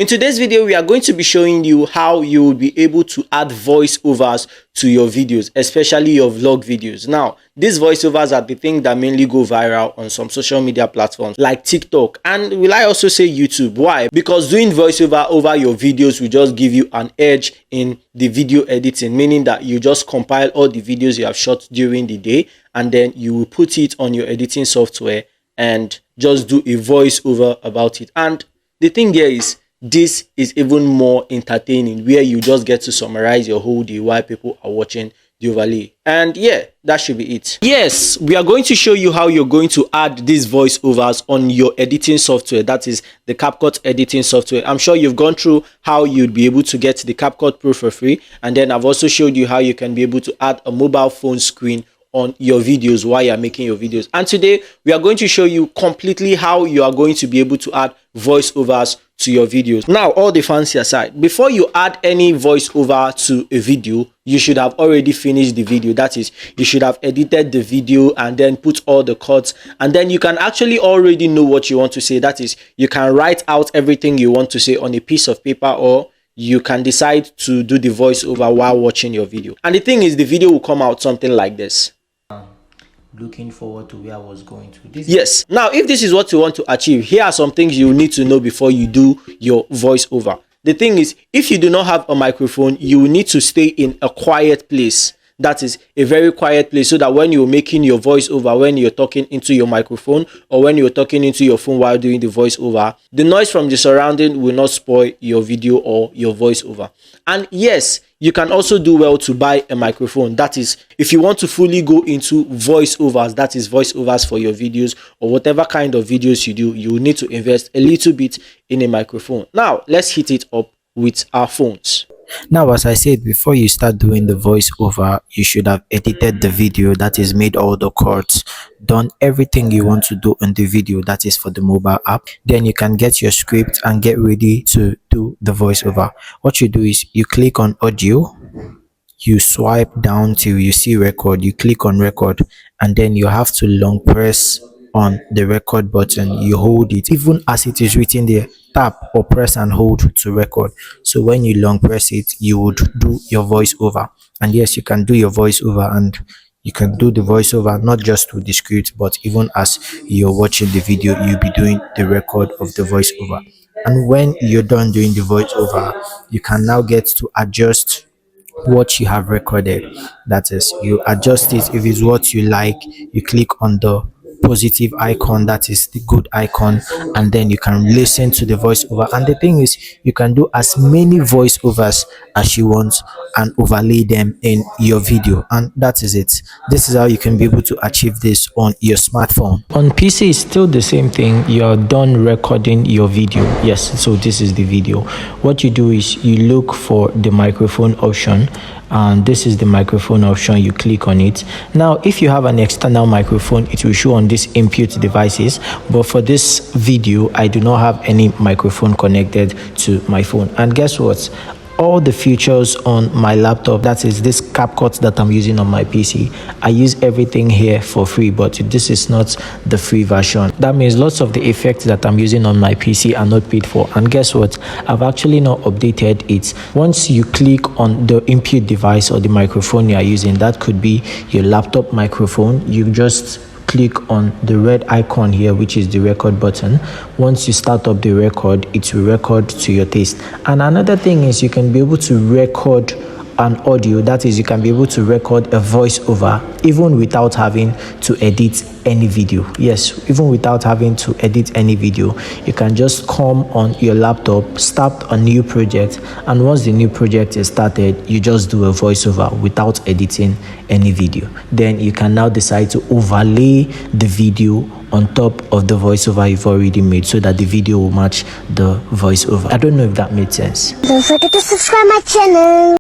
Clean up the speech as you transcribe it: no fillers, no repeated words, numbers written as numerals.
In today's video, we are going to be showing you how you will be able to add voiceovers to your videos, especially your vlog videos. Now, these voiceovers are the thing that mainly go viral on some social media platforms like TikTok, and will I also say YouTube. Why? Because doing voiceover over your videos will just give you an edge in the video editing, meaning that you just compile all the videos you have shot during the day and then you will put it on your editing software and just do a voiceover about it. And the thing here is, this is even more entertaining, where you just get to summarize your whole day while people are watching the overlay. And yeah, that should be it. Yes, we are going to show you how you're going to add these voiceovers on your editing software, that is the CapCut editing software. I'm sure you've gone through how you'd be able to get the CapCut Pro for free, and then I've also showed you how you can be able to add a mobile phone screen on your videos while you're making your videos. And today we are going to show you completely how you are going to be able to add voiceovers to your videos. Now, all the fancy aside, before you add any voiceover to a video, you should have already finished the video. That is, you should have edited the video and then put all the cuts, and then you can actually already know what you want to say. That is, you can write out everything you want to say on a piece of paper, or you can decide to do the voiceover while watching your video. And the thing is, the video will come out something like this. Looking forward to where I was going to. Yes. Now, if this is what you want to achieve, here are some things you need to know before you do your voiceover. The thing is, if you do not have a microphone, you will need to stay in a quiet place. That is a very quiet place, so that when you're making your voiceover, when you're talking into your microphone or when you're talking into your phone while doing the voiceover, the noise from the surrounding will not spoil your video or your voiceover. And yes, you can also do well to buy a microphone. That is, if you want to fully go into voiceovers, that is voiceovers for your videos or whatever kind of videos you do, you will need to invest a little bit in a microphone. Now, let's hit it up with our phones. Now, as I said, before you start doing the voiceover, you should have edited the video, that is, made all the cuts, done everything you want to do in the video, that is for the mobile app. Then you can get your script and get ready to do the voiceover. What you do is you click on audio, you swipe down till you see record, you click on record, and then you have to long press on the record button. You hold it, even as it is written there, tap or press and hold to record. So when you long press it, you would do your voiceover. And yes, you can do your voiceover, and you can do the voiceover not just with the script, but even as you're watching the video, you'll be doing the record of the voiceover. And when you're done doing the voiceover, you can now get to adjust what you have recorded. That is, you adjust it. If it's what you like, you click on the positive icon, that is the good icon, and then you can listen to the voiceover. And the thing is, you can do as many voiceovers as you want and overlay them in your video, and that is it. This is how you can be able to achieve this on your smartphone. On PC, it's still the same thing. You're done recording your video. Yes, so this is the video. What you do is you look for the microphone option, and this is the microphone option. You click on it. Now, if you have an external microphone, it will show on this input devices, but for this video I do not have any microphone connected to my phone. And guess what, all the features on my laptop, that is this CapCut that I'm using on my PC, I use everything here for free, but this is not the free version. That means lots of the effects that I'm using on my PC are not paid for. And guess what, I've actually not updated it. Once you click on the input device or the microphone you are using, that could be your laptop microphone, you just click on the red icon here, which is the record button. Once you start up the record, it will record to your taste. And another thing is, you can be able to record an audio, that is, you can be able to record a voiceover even without having to edit any video. Yes, even without having to edit any video, you can just come on your laptop, start a new project, and once the new project is started, you just do a voiceover without editing any video. Then you can now decide to overlay the video on top of the voiceover you've already made, so that the video will match the voiceover. I don't know if that made sense. Don't forget to subscribe my channel.